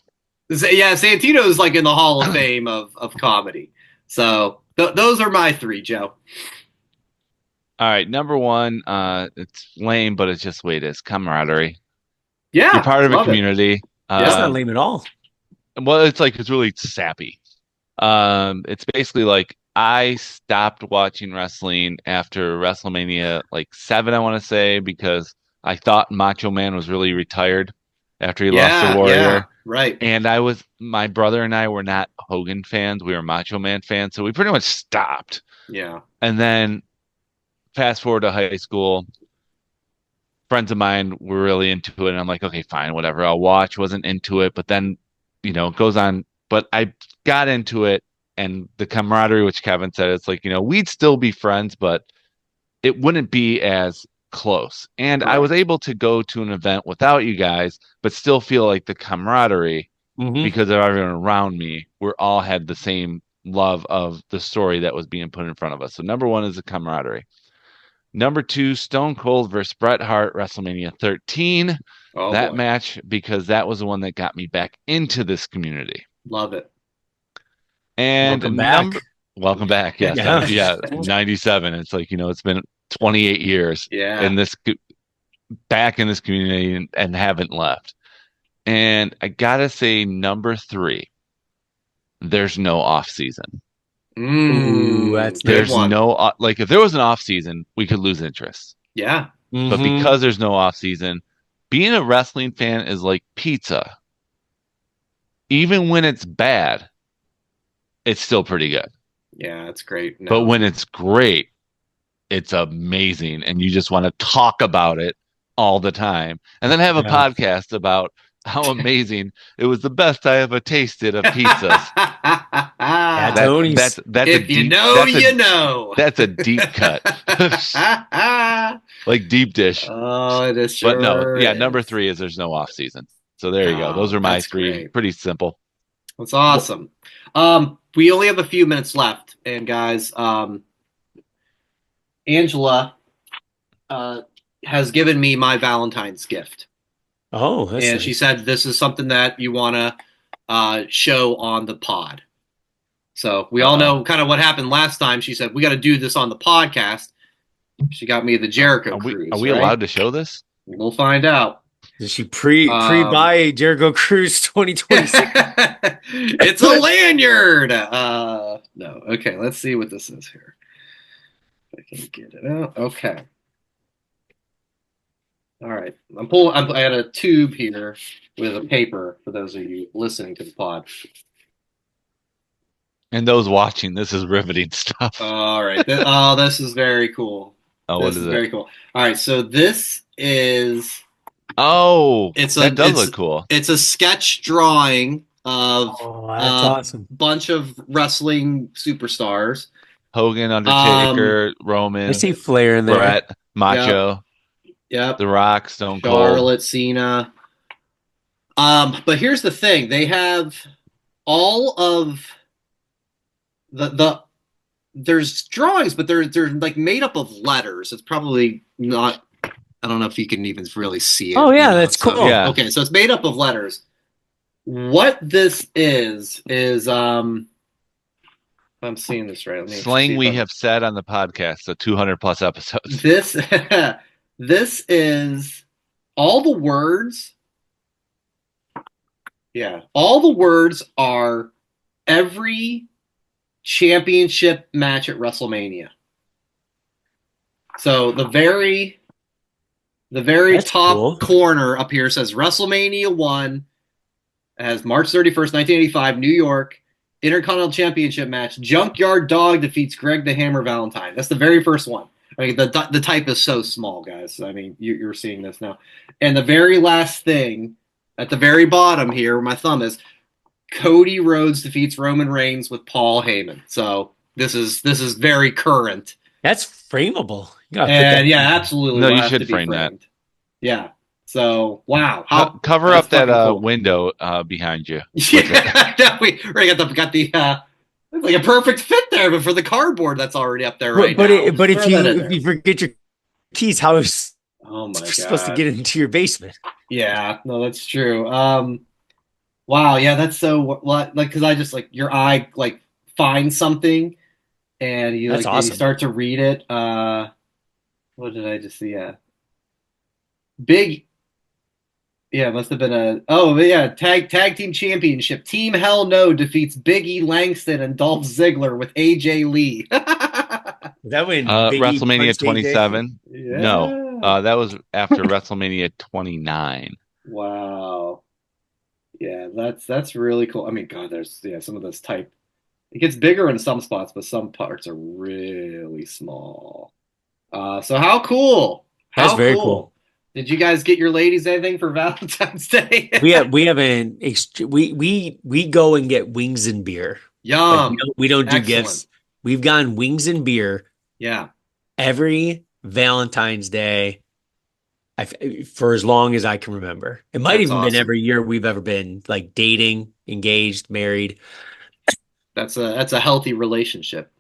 Yeah, Santino's like in the Hall of Fame of comedy. So those are my three, Joe. All right, number one, it's lame, but it's just the way it is. Camaraderie. Yeah, you're part of a community. That's not lame at all. Well, it's really sappy. It's basically like I stopped watching wrestling after WrestleMania 7, I want to say, because I thought Macho Man was really retired after he lost to Warrior. Yeah, right. And my brother and I were not Hogan fans. We were Macho Man fans. So we pretty much stopped. Yeah. And then fast forward to high school, friends of mine were really into it. And I'm like, okay, fine, whatever. I'll watch. Wasn't into it. But then, it goes on. But I got into it. And the camaraderie, which Kevin said, it's like, we'd still be friends, but it wouldn't be as close. And I was able to go to an event without you guys, but still feel like the camaraderie because of everyone around me, we all had the same love of the story that was being put in front of us. So number 1 is the camaraderie. Number 2, Stone Cold versus Bret Hart, WrestleMania 13. That match, because that was the one that got me back into this community. Love it. And welcome back. Yes. Yeah. 97. It's like, it's been 28 years back in this community and haven't left. And I gotta say, number 3, there's no off season. Ooh, there's no if there was an off season, we could lose interest. Yeah. But because there's no off season, being a wrestling fan is like pizza. Even when it's bad, it's still pretty good. Yeah, it's great. No. But when it's great, it's amazing, and you just want to talk about it all the time, and then have a podcast about how amazing it was. The best I ever tasted of pizzas. That's if you know. That's a deep cut, like deep dish. Oh, it is. Sure, but no, number 3 is there's no off season. So there you go. Those are my 3. Great. Pretty simple. That's awesome. We only have a few minutes left, and guys, Angela has given me my Valentine's gift. Oh, and nice. She said this is something that you want to show on the pod. So we all know kind of what happened last time. She said we got to do this on the podcast. She got me the Jericho Cruise. Are we allowed to show this? We'll find out. Did she pre-buy Jericho Cruise 2026? It's a lanyard. No. Okay, let's see what this is here. If I can get it out. Okay. All right. I had a tube here with a paper for those of you listening to the pod. And those watching, this is riveting stuff. All right. This is very cool. Oh, what is it? Very cool. All right. So this is. Oh, that does look cool. It's a sketch drawing of awesome. Bunch of wrestling superstars. Hogan, Undertaker, Roman. I see Flair in there. Brett, Macho. Yep. The Rock, Stone Cold. Charlotte, Cena. But here's the thing. They have all of there's drawings, but they're like made up of letters. It's probably not. I don't know if you can even really see it. Oh yeah, that's cool. So, yeah. Okay, so it's made up of letters. What this is I'm seeing this right. Slang we have said on the podcast, so 200 plus episodes. This is all the words. Yeah, all the words are every championship match at WrestleMania. So the very That's top corner up here says WrestleMania 1 as March 31st, 1985, New York, Intercontinental Championship match. Junkyard Dog defeats Greg the Hammer Valentine. That's the very first one. I mean, the type is so small, guys. I mean, you're seeing this now. And the very last thing, at the very bottom here, where my thumb is, Cody Rhodes defeats Roman Reigns with Paul Heyman. So this is very current. That's frameable. And yeah, absolutely. No, you should frame that. Yeah. So wow. Cover up that cool. Window behind you. Yeah, we got the it's like a perfect fit there, but for the cardboard that's already up there right now. But if you forget your keys, how is supposed to get into your basement? Yeah, no, that's true. Wow, yeah, that's so like because I just like your eye like finds something and you awesome. You start to read it. What did I just see? Yeah, big. Yeah, must have been tag team championship. Team Hell No defeats Big E Langston and Dolph Ziggler with AJ Lee. That win WrestleMania 27. Yeah. No, that was after WrestleMania 29. Wow. Yeah, that's really cool. I mean, God, there's some of this type. It gets bigger in some spots, but some parts are really small. So how cool? That's very cool. Did you guys get your ladies anything for Valentine's Day? we go and get wings and beer. Yum. Like we don't do gifts. We've gotten wings and beer. Yeah. Every Valentine's Day for as long as I can remember. It might That's even awesome. been every year we've ever been like dating, engaged, married. That's a healthy relationship.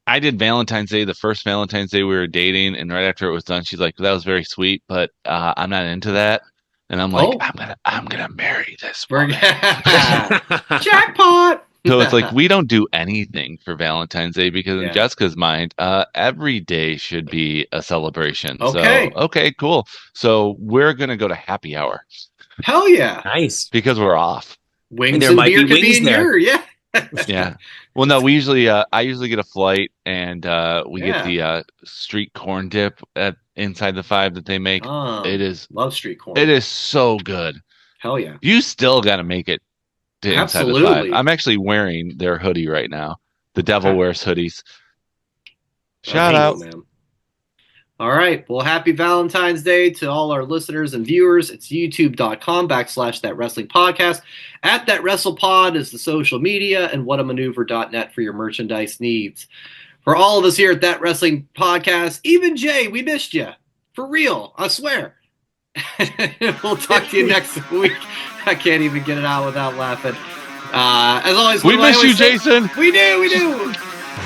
I did Valentine's Day, the first Valentine's Day we were dating, and right after it was done, she's like, "That was very sweet, but I'm not into that." And I'm like, "I'm gonna marry this woman." Jackpot. So it's like we don't do anything for Valentine's Day because in Jessica's mind, every day should be a celebration. Okay. So okay, cool. So we're gonna go to happy hour. Hell yeah! Nice, because we're off. Wings and beer could be in here. Yeah. Yeah. Well, no, we usually I usually get a flight and we get the street corn dip inside the 5 that they make. It is love street corn. It is so good. Hell yeah. You still got to make it to inside the 5. I'm actually wearing their hoodie right now. The Devil Wears hoodies. Shout out, man. All right. Well, happy Valentine's Day to all our listeners and viewers. It's youtube.com/That Wrestling Podcast. At That WrestlePod is the social media, and whatamaneuver.net for your merchandise needs. For all of us here at That Wrestling Podcast, even Jay, we missed you. For real. I swear. We'll talk to you next week. I can't even get it out without laughing. As always, we miss you, Jason. We do.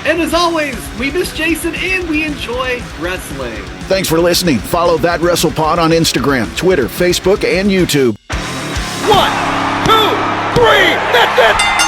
And as always, we miss Jason and we enjoy wrestling. Thanks for listening. Follow That WrestlePod on Instagram, Twitter, Facebook, and YouTube. 1, 2, 3, that's it!